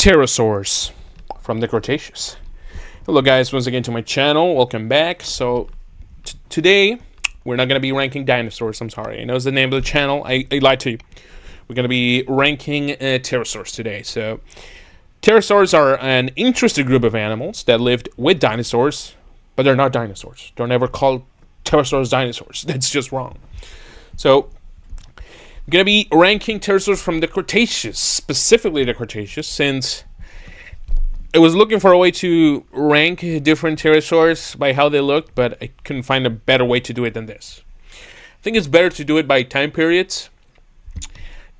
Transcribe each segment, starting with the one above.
Pterosaurs from the Cretaceous. Hello guys, once again to my channel, welcome back. So today we're not going to be ranking dinosaurs, I'm sorry. I know it's the name of the channel, I lied to you. We're going to be ranking pterosaurs today. So pterosaurs are an interesting group of animals that lived with dinosaurs, but they're not dinosaurs. Don't ever call pterosaurs dinosaurs, that's just wrong. So I'm going to be ranking pterosaurs from the Cretaceous, specifically the Cretaceous, since I was looking for a way to rank different pterosaurs by how they looked, but I couldn't find a better way to do it than this. I think it's better to do it by time periods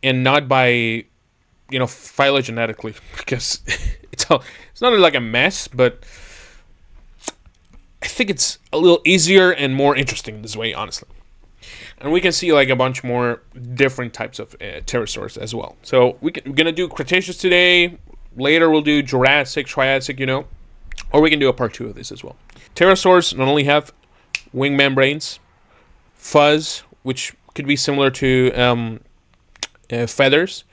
and not by, phylogenetically, because it's not like a mess, but I think it's a little easier and more interesting this way, honestly. And we can see like a bunch more different types of pterosaurs as well. So we're going to do Cretaceous today. Later we'll do Jurassic, Triassic, or we can do a part 2 of this as well. Pterosaurs not only have wing membranes, fuzz, which could be similar to feathers,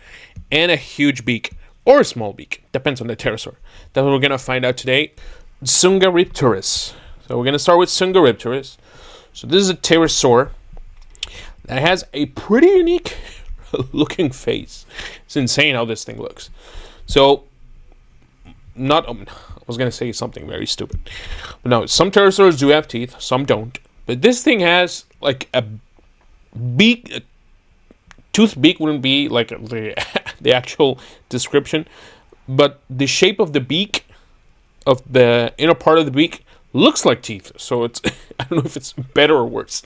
and a huge beak or a small beak. Depends on the pterosaur. That's what we're going to find out today. DSUNGARIPTERUS. So we're going to start with DSUNGARIPTERUS. So this is a pterosaur that has a pretty unique looking face. It's insane how this thing looks. So, I was going to say something very stupid. But no, some pterosaurs do have teeth, some don't. But this thing has like a beak. A tooth beak wouldn't be like the actual description. But the shape of the beak, of the inner part of the beak, looks like teeth. So it's, I don't know if it's better or worse.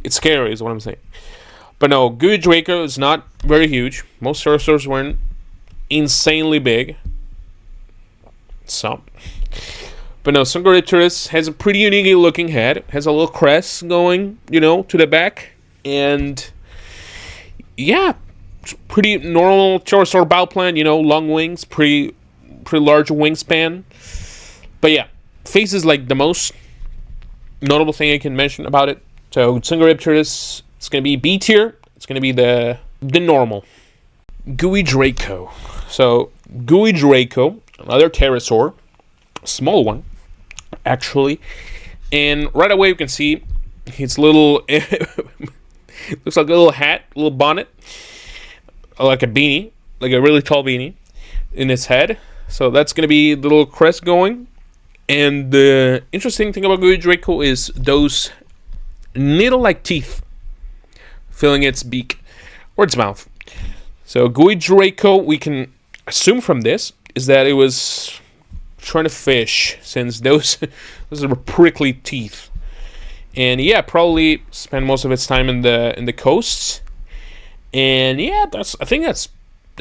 It's scary is what I'm saying. But no, GUIDRACO is not very huge. Most pterosaurs weren't insanely big. Some. But no, DSUNGARIPTERUS has a pretty unique looking head. Has a little crest going, to the back. And yeah, it's pretty normal pterosaur bioplan, long wings, pretty large wingspan. But yeah, face is like the most notable thing I can mention about it. So DSUNGARIPTERUS, it's going to be B tier. It's going to be the normal. GUIDRACO. So GUIDRACO, another pterosaur, small one, actually. And right away you can see its little, looks like a little hat, a little bonnet, like a beanie, like a really tall beanie in its head. So that's going to be the little crest going. And the interesting thing about GUIDRACO is those needle-like teeth filling its beak or its mouth. So GUIDRACO, we can assume from this, is that it was trying to fish, since those are prickly teeth. And yeah, probably spend most of its time in the coasts. And yeah, I think that's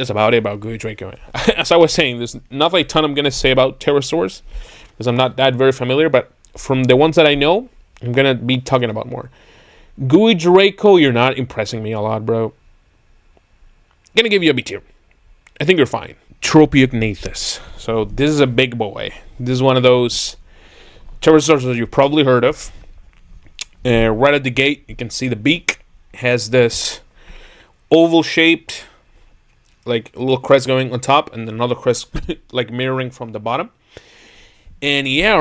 about it about GUIDRACO. As I was saying, there's not a ton I'm gonna say about pterosaurs, because I'm not that very familiar, but from the ones that I know, I'm gonna be talking about more. GUIDRACO, you're not impressing me a lot, bro. Gonna give you a B tier. I think you're fine. TROPEOGNATHUS. So this is a big boy. This is one of those pterosaurs that you've probably heard of. Right at the gate, you can see the beak has this oval shaped, like a little crest going on top, and another crest like mirroring from the bottom. And yeah,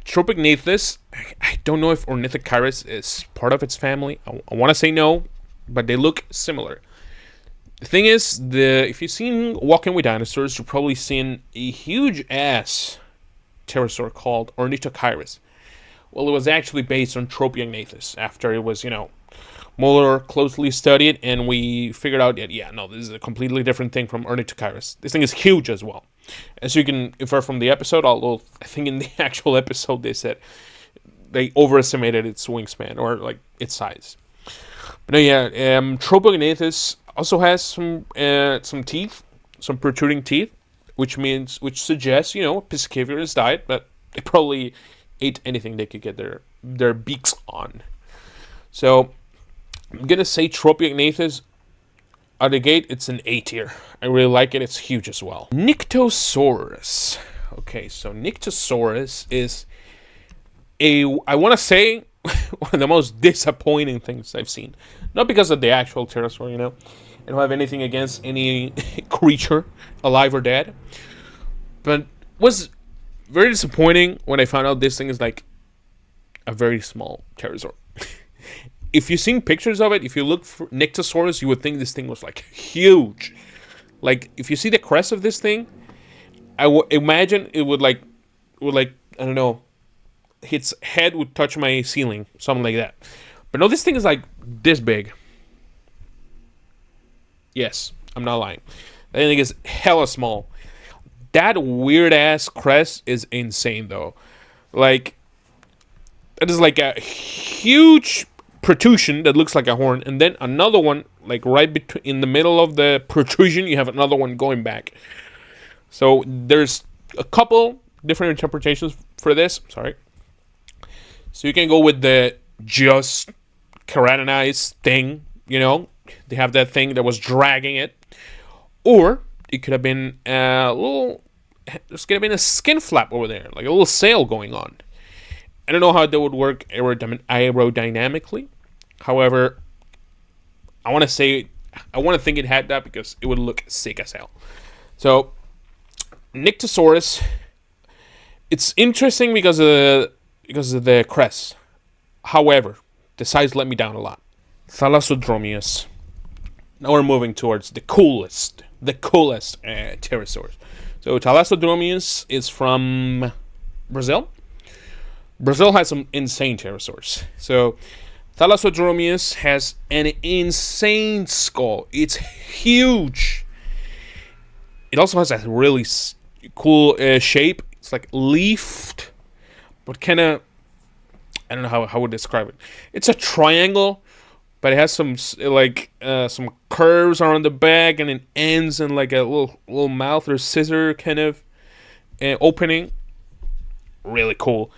TROPEOGNATHUS, I don't know if Ornithocheirus is part of its family. I want to say no, but they look similar. The thing is, if you've seen Walking with Dinosaurs, you've probably seen a huge-ass pterosaur called Ornithocheirus. Well, it was actually based on TROPEOGNATHUS after it was, more closely studied, and we figured out that, yeah, no, this is a completely different thing from Ornithocheirus. This thing is huge as well. As you can infer from the episode, although I think in the actual episode they said they overestimated its wingspan, or like its size. But no, yeah, TROPEOGNATHUS also has some teeth, some protruding teeth, which suggests, a piscivorous diet, but they probably ate anything they could get their beaks on. So I'm gonna say TROPEOGNATHUS out of the gate, it's an A tier. I really like it. It's huge as well. NYCTOSAURUS. Okay, so NYCTOSAURUS is I want to say one of the most disappointing things I've seen. Not because of the actual pterosaur, I don't have anything against any creature, alive or dead. But was very disappointing when I found out this thing is like a very small pterosaur. If you've seen pictures of it, if you look for NYCTOSAURUS, you would think this thing was like huge. Like if you see the crest of this thing, I would imagine it would like I don't know, its head would touch my ceiling, something like that. But no, this thing is like this big. Yes, I'm not lying. That thing is hella small. That weird ass crest is insane though. Like, it is like a huge protrusion that looks like a horn, and then another one like right between in the middle of the protrusion. You have another one going back. So there's a couple different interpretations for this. Sorry. So you can go with the just keratinized thing. You know, they have that thing that was dragging it, or it could have been a little. There's gonna be a skin flap over there, like a little sail going on. I don't know how that would work aerodynamically. However, I want to think it had that because it would look sick as hell. So, NYCTOSAURUS, it's interesting because of the crest. However, the size let me down a lot. THALASSODROMEUS. Now we're moving towards the coolest pterosaurs. So THALASSODROMEUS is from Brazil. Brazil has some insane pterosaurs. So THALASSODROMEUS has an insane skull. It's huge. It also has a really cool shape. It's like leafed, but kind of, I don't know how I would describe it. It's a triangle, but it has some some curves around the back, and it ends in like a little mouth or scissor kind of opening. Really cool.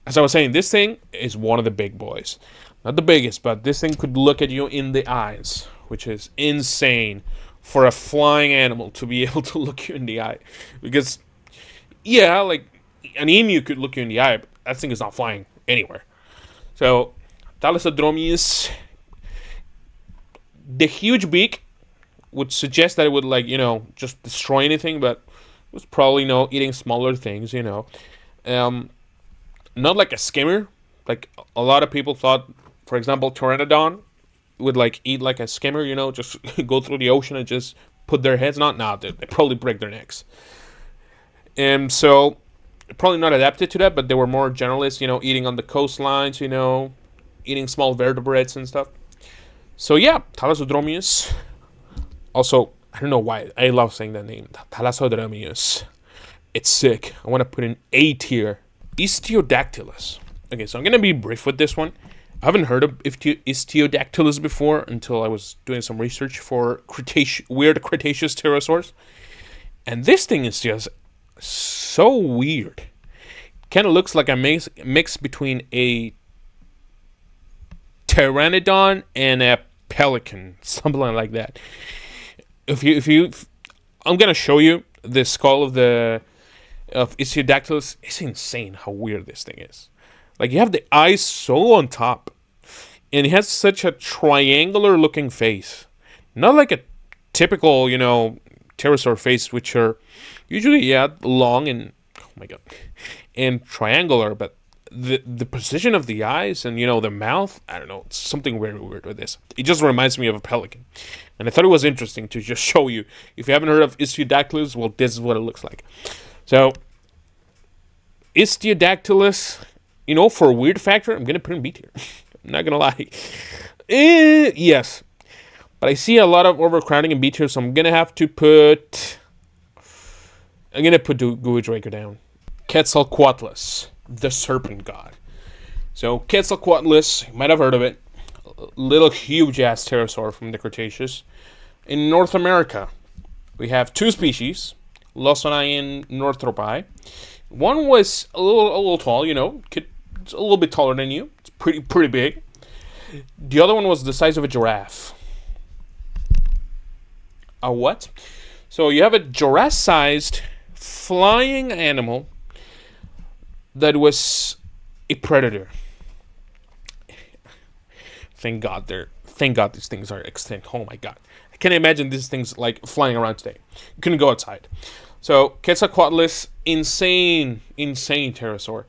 As I was saying, this thing is one of the big boys. Not the biggest, but this thing could look at you in the eyes, which is insane for a flying animal to be able to look you in the eye. Because, yeah, like an emu could look you in the eye, but that thing is not flying anywhere. So, THALASSODROMEUS, the huge beak would suggest that it would, like, you know, just destroy anything, but it was probably, you know, eating smaller things, you know. Not like a skimmer. Like, a lot of people thought, for example, Pteranodon would, like, eat like a skimmer, you know, just go through the ocean and just put their heads on. No, they probably break their necks. And so, probably not adapted to that, but they were more generalists, you know, eating on the coastlines, you know, eating small vertebrates and stuff. So, yeah, THALASSODROMEUS. Also, I don't know why, I love saying that name, THALASSODROMEUS. It's sick. I want to put in A tier. ISTIODACTYLUS. Okay, so I'm going to be brief with this one. I haven't heard of ISTIODACTYLUS before until I was doing some research for weird Cretaceous pterosaurs. And this thing is just so weird. Kind of looks like a mix between a pteranodon and a pelican, something like that. I'm going to show you the skull of ISTIODACTYLUS. It's insane how weird this thing is. Like, you have the eyes so on top, and it has such a triangular looking face. Not like a typical, you know, pterosaur face, which are usually, yeah, long and, oh my god, and triangular, but the position of the eyes and, you know, the mouth, I don't know, it's something very weird with this. It just reminds me of a pelican. And I thought it was interesting to just show you. If you haven't heard of ISTIODACTYLUS, well, this is what it looks like. So, ISTIODACTYLUS, you know, for a weird factor, I'm going to put in B tier. I'm not going to lie. Yes. But I see a lot of overcrowding in B tier, so I'm going to have to put... I'm going to put GUIDRACO down. QUETZALCOATLUS, the serpent god. So, QUETZALCOATLUS, you might have heard of it. Little huge-ass pterosaur from the Cretaceous. In North America, we have two species, Lawsoni and Northropi. One was a little tall, you know, it's a little bit taller than you. It's pretty big. The other one was the size of a giraffe. A what? So you have a giraffe-sized flying animal that was a predator. Thank God these things are extinct. Oh my god. I can't imagine these things like flying around today. You couldn't go outside. So QUETZALCOATLUS, insane pterosaur.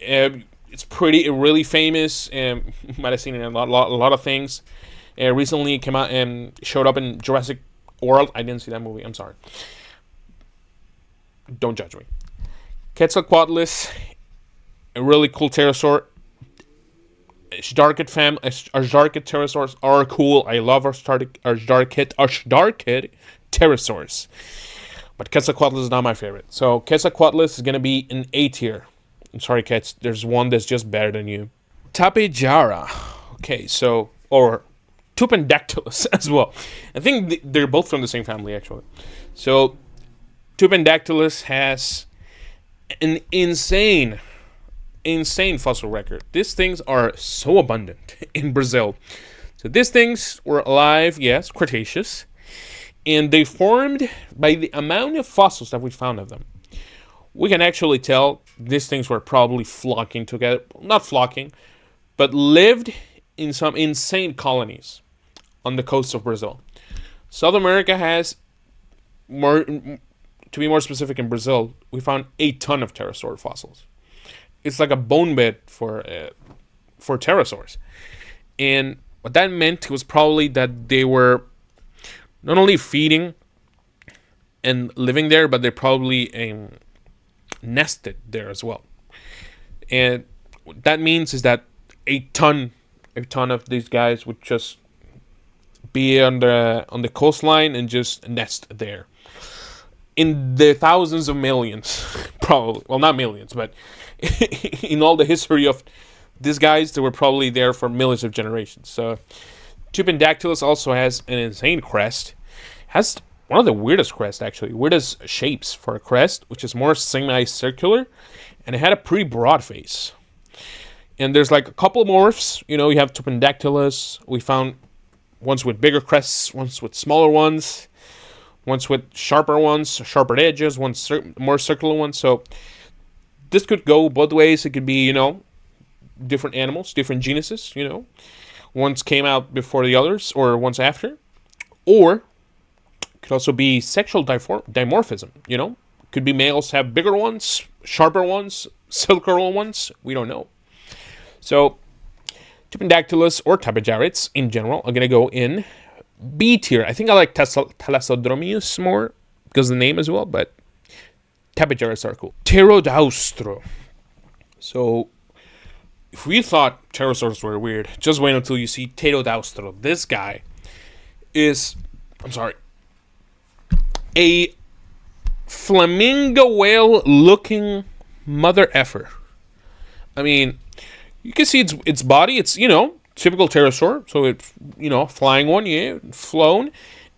It's really famous. Might have seen it in a lot of things. Recently came out and showed up in Jurassic World. I didn't see that movie. I'm sorry. Don't judge me. QUETZALCOATLUS, a really cool pterosaur. Ashdarkid pterosaurs are cool. I love Ashdarkid pterosaurs. But QUETZALCOATLUS is not my favorite. So QUETZALCOATLUS is going to be an A tier. I'm sorry, cats. There's one that's just better than you. Tapejara. Okay, so... Or TUPANDACTYLUS as well. I think they're both from the same family, actually. So, TUPANDACTYLUS has an insane fossil record. These things are so abundant in Brazil. So these things were alive, yes, Cretaceous, and they formed by the amount of fossils that we found of them. We can actually tell these things were probably flocking together. Not flocking, but lived in some insane colonies on the coast of Brazil. South America has more, to be more specific, in Brazil, we found a ton of pterosaur fossils. It's like a bone bed for pterosaurs. And what that meant was probably that they were not only feeding and living there, but they probably nested there as well. And what that means is that a ton of these guys would just be on the coastline and just nest there. In the thousands of millions, probably. Well, not millions, but in all the history of these guys, they were probably there for millions of generations. So, TUPANDACTYLUS also has an insane crest. Has one of the weirdest crests, actually. Weirdest shapes for a crest, which is more semicircular. And it had a pretty broad face. And there's like a couple morphs. You know, you have TUPANDACTYLUS. We found ones with bigger crests, ones with smaller ones. Ones with sharper edges, ones more circular ones. So this could go both ways. It could be, you know, different animals, different genuses, you know. Ones came out before the others or ones after. Or it could also be sexual dimorphism, you know. Could be males have bigger ones, sharper ones, silkier ones. We don't know. So TUPANDACTYLUS or Tapejarids in general are going to go in B tier. I think I like THALASSODROMEUS more because of the name as well, but Tapejarids are cool. PTERODAUSTRO. So, if we thought pterosaurs were weird, just wait until you see PTERODAUSTRO. This guy is, a flamingo whale looking mother effer. I mean, you can see its body. It's, you know, typical pterosaur, so it's, you know, flying one, yeah, flown,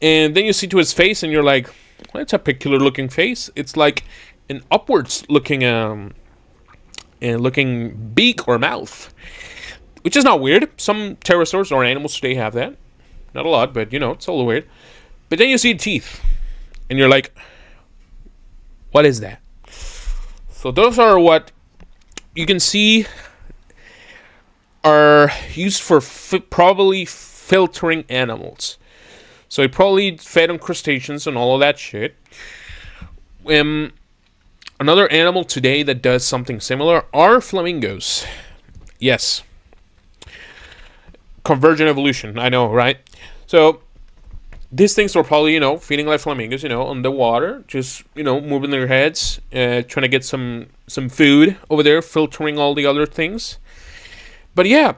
and then you see to his face, and you're like, well, it's a peculiar looking face. It's like an upwards looking beak or mouth, which is not weird. Some pterosaurs or animals today have that, not a lot, but you know, it's a little weird. But then you see teeth, and you're like, what is that? So those are what you can see are used for probably filtering animals. So he probably fed on crustaceans and all of that shit. Another animal today that does something similar are flamingos. Yes. Convergent evolution, I know, right? So these things were probably, you know, feeding like flamingos, you know, on the water, just, you know, moving their heads, trying to get some food over there, filtering all the other things. But yeah,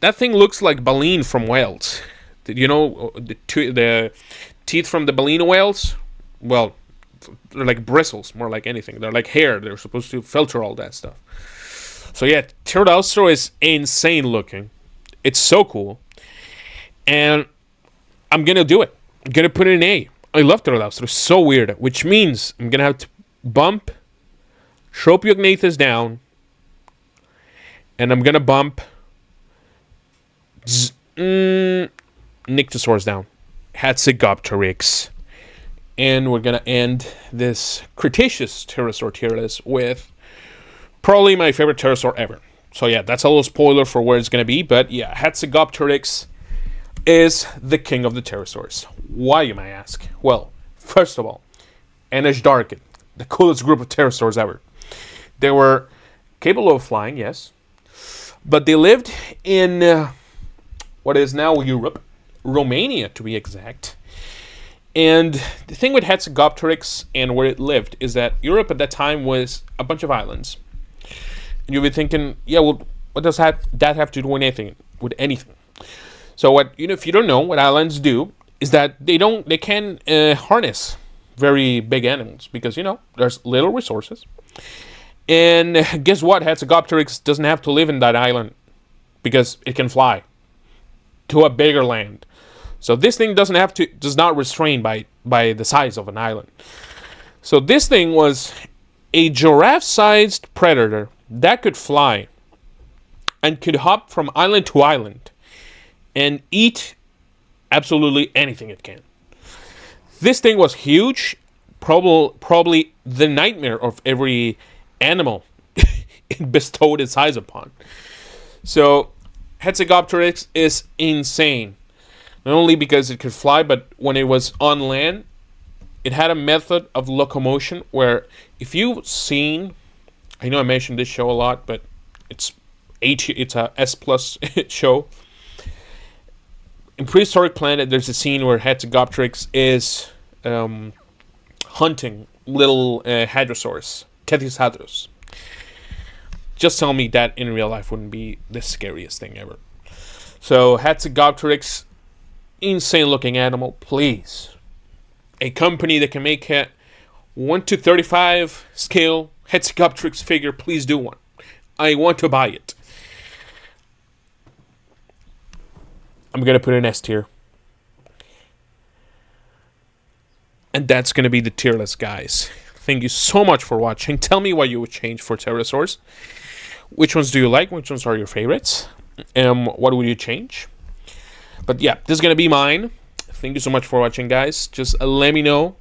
that thing looks like baleen from whales. You know, the teeth from the baleen whales? Well, they're like bristles, more like anything. They're like hair. They're supposed to filter all that stuff. So yeah, PTERODAUSTRO is insane looking. It's so cool. And I'm going to do it. I'm going to put it in A. I love PTERODAUSTRO. It's so weird. Which means I'm going to have to bump TROPEOGNATHUS down. And I'm going to bump NYCTOSAURUS down. HATZEGOPTERYX. And we're going to end this Cretaceous pterosaur tier list with probably my favorite pterosaur ever. So yeah, that's a little spoiler for where it's going to be. But yeah, HATZEGOPTERYX. is the king of the pterosaurs. Why, you may ask? Well, first of all, Anashdarkin, the coolest group of pterosaurs ever. They were capable of flying, yes, but they lived in what is now Europe, Romania to be exact. And the thing with HATZEGOPTERYX and where it lived is that Europe at that time was a bunch of islands. And you'll be thinking, yeah, well, what does that have to do with anything? So what, if you don't know, what islands do is that they can harness very big animals because, there's little resources. And guess what? HATZEGOPTERYX doesn't have to live in that island because it can fly to a bigger land. So this thing does not restrain by the size of an island. So this thing was a giraffe-sized predator that could fly and could hop from island to island and eat absolutely anything it can. This thing was huge, probably the nightmare of every animal it bestowed its eyes upon. So HATZEGOPTERYX is insane. Not only because it could fly, but when it was on land, it had a method of locomotion where if you've seen, I know I mentioned this show a lot, but it's a S+ show. In Prehistoric Planet, there's a scene where HATZEGOPTERYX is hunting little hadrosaurs, Cretaceous. Just tell me that in real life wouldn't be the scariest thing ever. So HATZEGOPTERYX, insane looking animal, please. A company that can make a 1:35 scale HATZEGOPTERYX figure, please do one. I want to buy it. I'm going to put an S tier. And that's going to be the tier list, guys. Thank you so much for watching. Tell me what you would change for pterosaurs. Which ones do you like? Which ones are your favorites? What would you change? But yeah, this is going to be mine. Thank you so much for watching, guys. Just let me know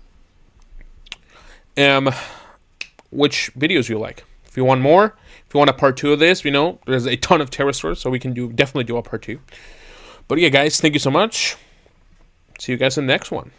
which videos you like. If you want more, if you want a part 2 of this, there's a ton of pterosaurs, so we can definitely do a part 2. But yeah, guys, thank you so much. See you guys in the next one.